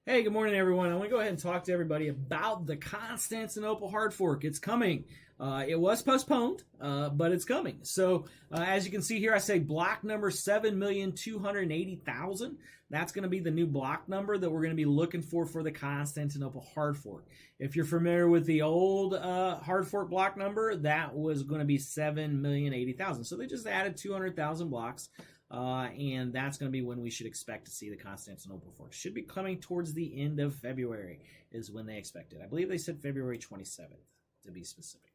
Hey, good morning, everyone. I want to go ahead and talk to everybody about the Constantinople hard fork. It's coming. It was postponed, but it's coming. So, as you can see here, I say block number 7,280,000. That's going to be the new block number that we're going to be looking for the Constantinople hard fork. If you're familiar with the old hard fork block number, that was going to be 7,080,000. So they just added 200,000 blocks. And that's going to be when we should expect to see the Constantinople fork. Should be coming towards the end of February is when they expect it. I believe they said February 27th, to be specific.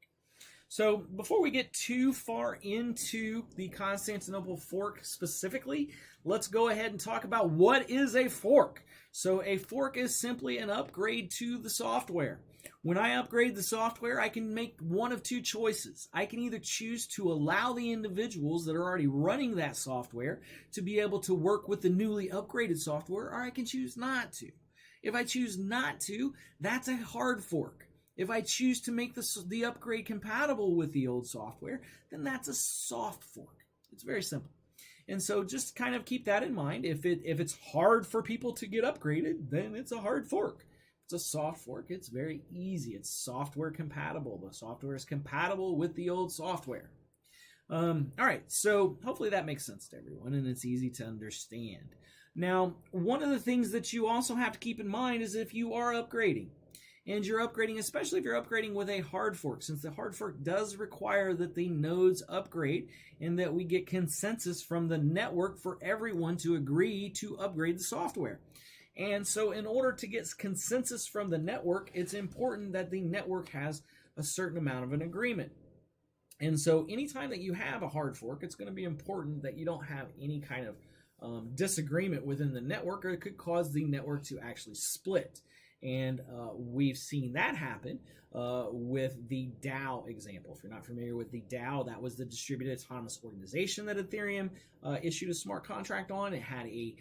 So before we get too far into the Constantinople fork specifically, let's go ahead and talk about what is a fork. So a fork is simply an upgrade to the software. When I upgrade the software, I can make one of two choices. I can either choose to allow the individuals that are already running that software to be able to work with the newly upgraded software, or I can choose not to. If I choose not to, that's a hard fork. If I choose to make the upgrade compatible with the old software, then that's a soft fork. It's very simple. And so just kind of keep that in mind. If it's hard for people to get upgraded, then it's a hard fork. It's a soft fork. It's very easy. It's software compatible. The software is compatible with the old software. All right, so hopefully that makes sense to everyone and it's easy to understand. Now, one of the things that you also have to keep in mind is if you are upgrading, and you're upgrading, especially if you're upgrading with a hard fork, since the hard fork does require that the nodes upgrade and that we get consensus from the network for everyone to agree to upgrade the software. And so in order to get consensus from the network, it's important that the network has a certain amount of an agreement. And so anytime that you have a hard fork, it's going to be important that you don't have any kind of disagreement within the network, or it could cause the network to actually split. And we've seen that happen with the DAO example. If you're not familiar with the DAO, that was the Distributed Autonomous Organization that Ethereum issued a smart contract on. It had a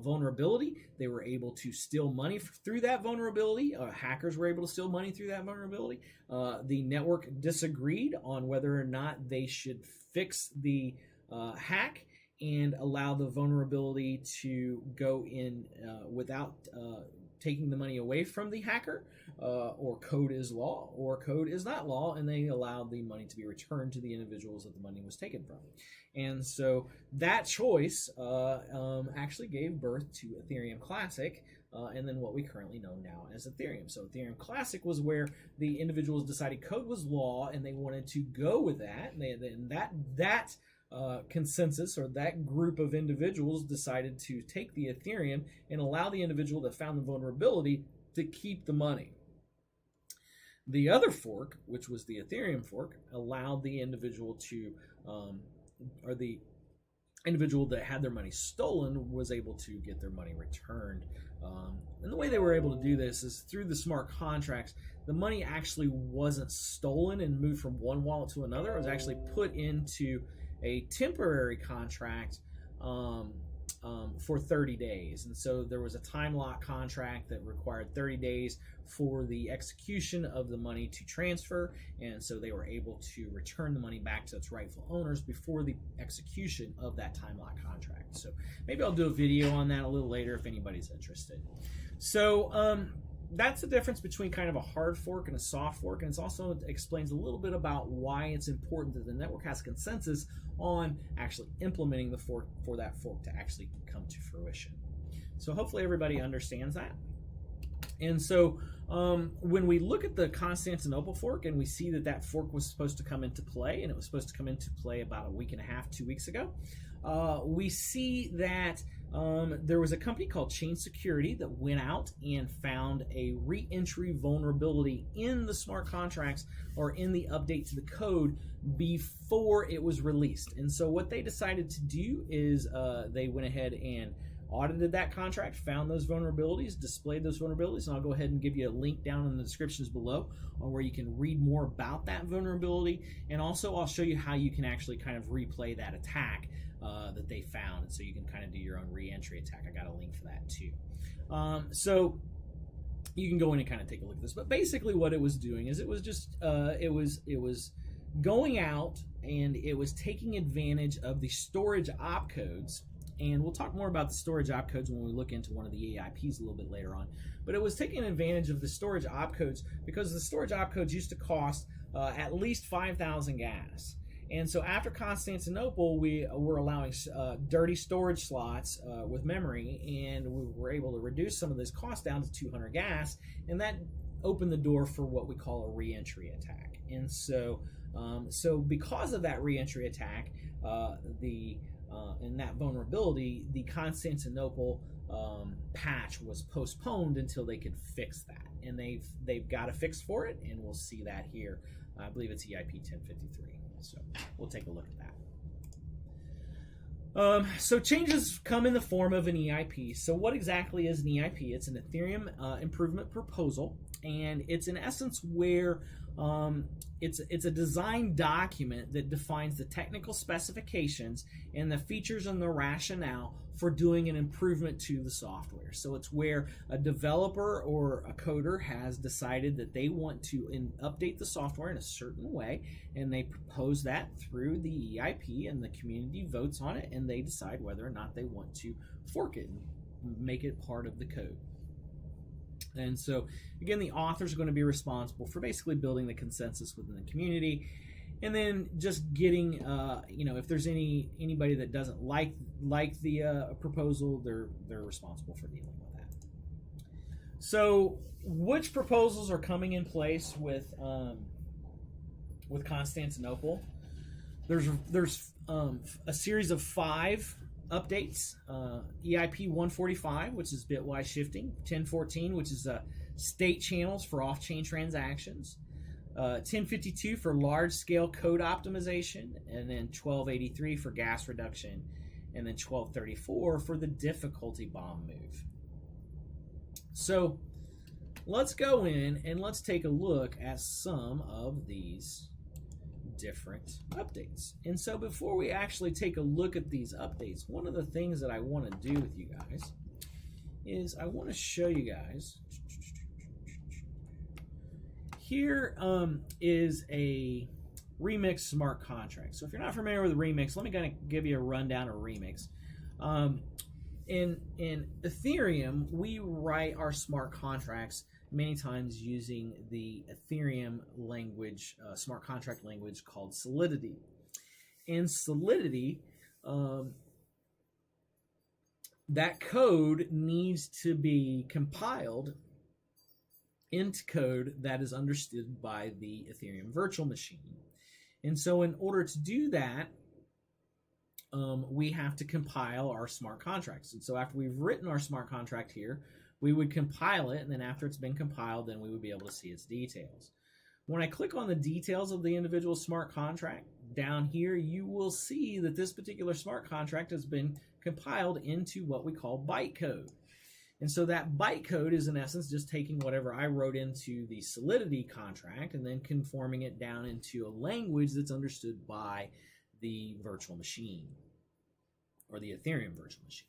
vulnerability. They were able to steal money through that vulnerability. Hackers were able to steal money through that vulnerability. The network disagreed on whether or not they should fix the hack and allow the vulnerability to go in without taking the money away from the hacker, or code is law, or code is not law, and they allowed the money to be returned to the individuals that the money was taken from. And so that choice actually gave birth to Ethereum Classic, and then what we currently know now as Ethereum. So Ethereum Classic was where the individuals decided code was law, and they wanted to go with that, and that consensus, or that group of individuals, decided to take the Ethereum and allow the individual that found the vulnerability to keep the money. The other fork, which was the Ethereum fork, allowed the individual to, or the individual that had their money stolen was able to get their money returned. And the way they were able to do this is through the smart contracts. The money actually wasn't stolen and moved from one wallet to another. It was actually put into a temporary contract for 30 days. And so there was a time lock contract that required 30 days for the execution of the money to transfer. And so they were able to return the money back to its rightful owners before the execution of that time lock contract. So maybe I'll do a video on that a little later if anybody's interested. So that's the difference between kind of a hard fork and a soft fork, and it also explains a little bit about why it's important that the network has consensus on actually implementing the fork for that fork to actually come to fruition. So hopefully everybody understands that. And so when we look at the Constantinople fork and we see that that fork was supposed to come into play, and it was supposed to come into play about a week and a half, 2 weeks ago, we see that there was a company called Chain Security that went out and found a reentry vulnerability in the smart contracts, or in the update to the code, before it was released. And so what they decided to do is they went ahead and audited that contract, found those vulnerabilities, displayed those vulnerabilities, and I'll go ahead and give you a link down in the descriptions below on where you can read more about that vulnerability, and also I'll show you how you can actually kind of replay that attack that they found, and so you can kind of do your own re-entry attack. I got a link for that too. So you can go in and kind of take a look at this, but basically what it was doing is it was just it was going out and it was taking advantage of the storage opcodes And we'll talk more about the storage opcodes when we look into one of the EIPs a little bit later on. But it was taking advantage of the storage opcodes because the storage opcodes used to cost at least 5,000 gas. And so after Constantinople, we were allowing dirty storage slots with memory, and we were able to reduce some of this cost down to 200 gas, and that opened the door for what we call a reentry attack. And so, because of that reentry attack, and that vulnerability, the Constantinople patch was postponed until they could fix that, and they've got a fix for it, and we'll see that here. I believe it's EIP 1053. So we'll take a look at that. So changes come in the form of an EIP. So what exactly is an EIP? It's an Ethereum improvement proposal, and it's in essence where it's a design document that defines the technical specifications and the features and the rationale for doing an improvement to the software. So it's where a developer or a coder has decided that they want to update the software in a certain way, and they propose that through the EIP, and the community votes on it, and they decide whether or not they want to fork it and make it part of the code. And so, again, the authors are going to be responsible for basically building the consensus within the community, and then just getting, if there's anybody that doesn't like the proposal, they're responsible for dealing with that. So, which proposals are coming in place with Constantinople? There's a series of 5 updates. EIP 145, which is bitwise shifting, 1014, which is state channels for off-chain transactions, 1052 for large-scale code optimization, and then 1283 for gas reduction, and then 1234 for the difficulty bomb move. So let's go in and let's take a look at some of these different updates. And so before we actually take a look at these updates, one of the things that I want to do with you guys is I want to show you guys here is a Remix smart contract. So if you're not familiar with Remix, let me kind of give you a rundown of Remix. In Ethereum, we write our smart contracts many times using the Ethereum language, smart contract language called Solidity. In Solidity, that code needs to be compiled into code that is understood by the Ethereum virtual machine. And so in order to do that, we have to compile our smart contracts. And so after we've written our smart contract here, we would compile it, and then after it's been compiled, then we would be able to see its details. When I click on the details of the individual smart contract, down here you will see that this particular smart contract has been compiled into what we call bytecode. And so that bytecode is in essence just taking whatever I wrote into the Solidity contract and then conforming it down into a language that's understood by the virtual machine, or the Ethereum virtual machine.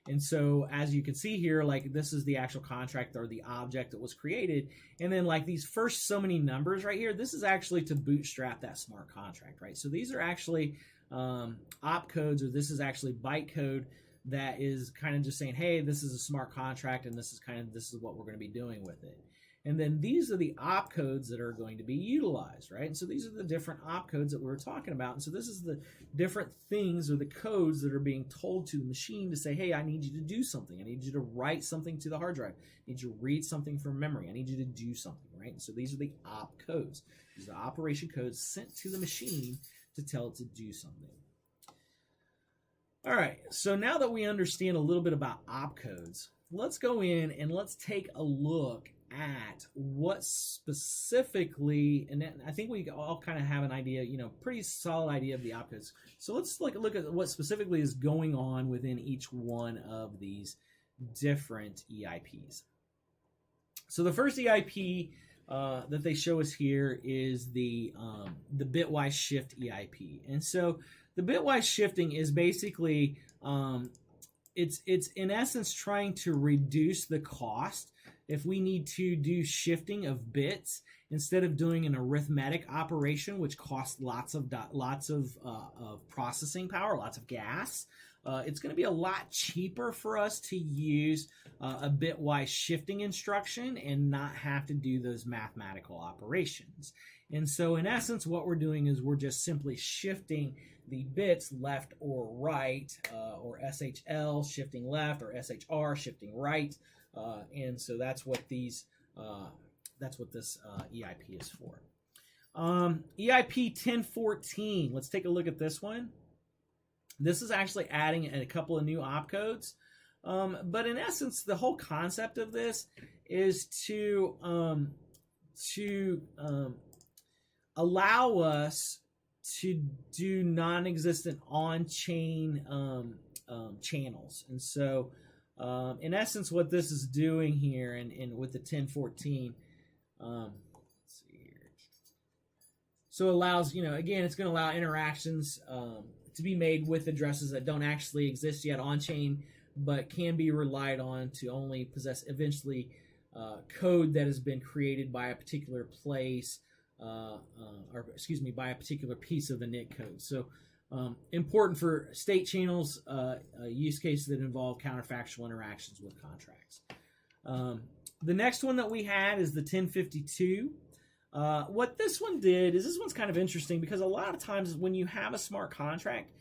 And so as you can see here, like this is the actual contract or the object that was created. And then like these first so many numbers right here, this is actually to bootstrap that smart contract, right? So these are actually opcodes, or this is actually bytecode that is kind of just saying, hey, this is a smart contract and this is what we're going to be doing with it. And then these are the opcodes that are going to be utilized, right? And so these are the different opcodes that we were talking about. And so this is the different things or the codes that are being told to the machine to say, hey, I need you to do something. I need you to write something to the hard drive. I need you to read something from memory. I need you to do something, right? And so these are the opcodes. These are the operation codes sent to the machine to tell it to do something. All right, so now that we understand a little bit about opcodes, let's go in and let's take a look at what specifically, and I think we all kind of have an idea, pretty solid idea of the opcodes. So let's look at what specifically is going on within each one of these different EIPs. So the first EIP that they show us here is the bitwise shift EIP. And so the bitwise shifting is basically, it's in essence trying to reduce the cost if we need to do shifting of bits instead of doing an arithmetic operation, which costs lots of processing power, lots of gas. it's going to be a lot cheaper for us to use a bitwise shifting instruction and not have to do those mathematical operations. And so in essence, what we're doing is we're just simply shifting the bits left or right, or SHL shifting left or SHR shifting right. And so that's what these that's what this EIP is for. EIP 1014. Let's take a look at this one. This is actually adding a couple of new opcodes. But in essence, the whole concept of this is to allow us to do non-existent on-chain channels. And so in essence, what this is doing here and with the 1014, let's see here. So it allows, again, it's going to allow interactions to be made with addresses that don't actually exist yet on-chain, but can be relied on to only possess eventually code that has been created by a particular place, by a particular piece of the NIT code. So important for state channels, use cases that involve counterfactual interactions with contracts. The next one that we had is the 1052. What this one did is, this one's kind of interesting because a lot of times when you have a smart contract,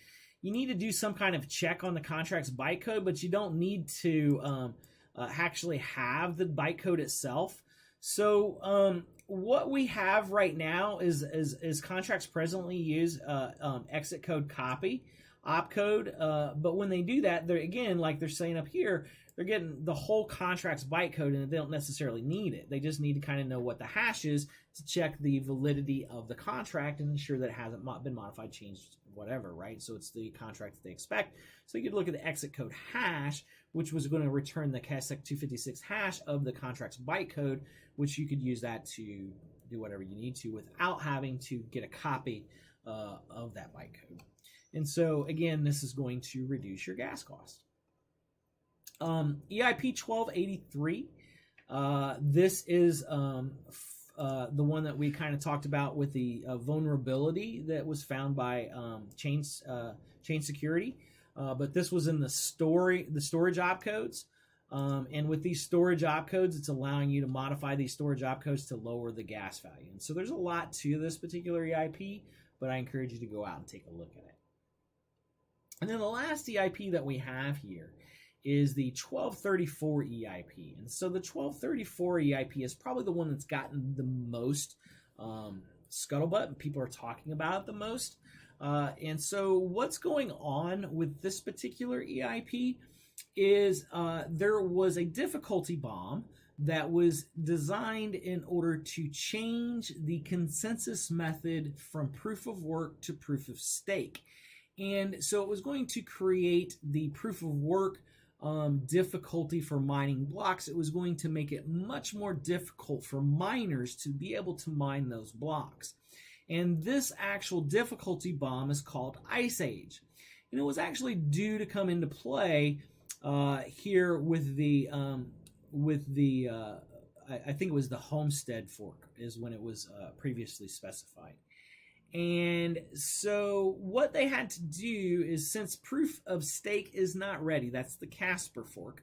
you need to do some kind of check on the contract's bytecode, but you don't need to actually have the bytecode itself. So what we have right now is contracts presently use exit code copy, opcode, but when they do that, they're, again, like they're saying up here, they're getting the whole contract's bytecode and they don't necessarily need it. They just need to kind of know what the hash is to check the validity of the contract and ensure that it hasn't been modified, changed, whatever, right? So it's the contract that they expect. So you could look at the exit code hash, which was going to return the CASEC 256 hash of the contract's bytecode, which you could use that to do whatever you need to without having to get a copy of that bytecode. And so, again, this is going to reduce your gas cost. EIP 1283. This is the one that we kind of talked about with the vulnerability that was found by chain security. But this was in the storage opcodes. And with these storage opcodes, it's allowing you to modify these storage opcodes to lower the gas value. And so there's a lot to this particular EIP, but I encourage you to go out and take a look at it. And then the last EIP that we have here is the 1234 EIP. And so the 1234 EIP is probably the one that's gotten the most scuttlebutt, and people are talking about it the most. And so what's going on with this particular EIP is there was a difficulty bomb that was designed in order to change the consensus method from proof of work to proof of stake. And so it was going to create the proof of work difficulty for mining blocks. It was going to make it much more difficult for miners to be able to mine those blocks. And this actual difficulty bomb is called Ice Age. And it was actually due to come into play here with the I think it was the Homestead fork is when it was previously specified. And so what they had to do is, since proof of stake is not ready, that's the Casper fork,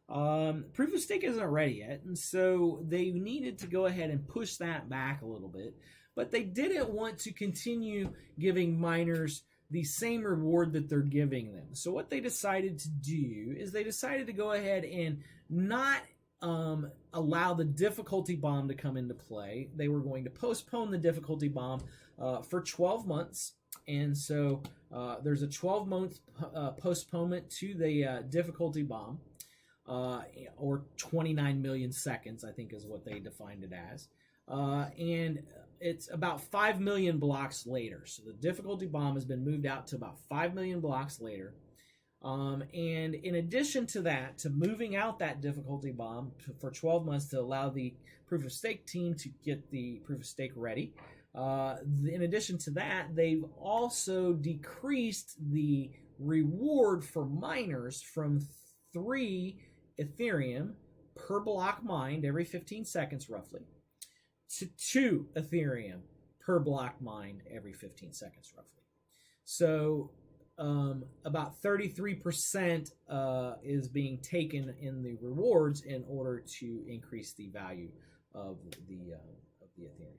proof of stake isn't ready yet, and so they needed to go ahead and push that back a little bit, but they didn't want to continue giving miners the same reward that they're giving them. So what they decided to do is they decided to go ahead and not allow the difficulty bomb to come into play. They were going to postpone the difficulty bomb for 12 months. And so there's a 12-month postponement to the difficulty bomb, or 29 million seconds, I think is what they defined it as. And it's about 5 million blocks later. So the difficulty bomb has been moved out to about 5 million blocks later. And in addition to that, to moving out that difficulty bomb for 12 months to allow the proof of stake team to get the proof of stake ready, in addition to that, they've also decreased the reward for miners from 3 Ethereum per block mined every 15 seconds roughly to 2 Ethereum per block mined every 15 seconds roughly. So about 33% is being taken in the rewards in order to increase the value of the Ethereum.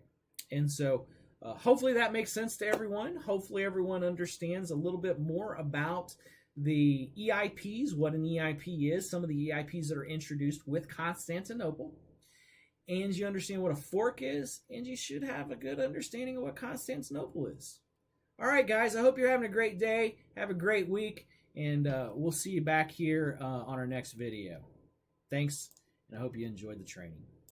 And so hopefully that makes sense to everyone. Hopefully everyone understands a little bit more about the EIPs, what an EIP is, some of the EIPs that are introduced with Constantinople, and you understand what a fork is, and you should have a good understanding of what Constantinople is. All right, guys, I hope you're having a great day. Have a great week, and we'll see you back here on our next video. Thanks, and I hope you enjoyed the training.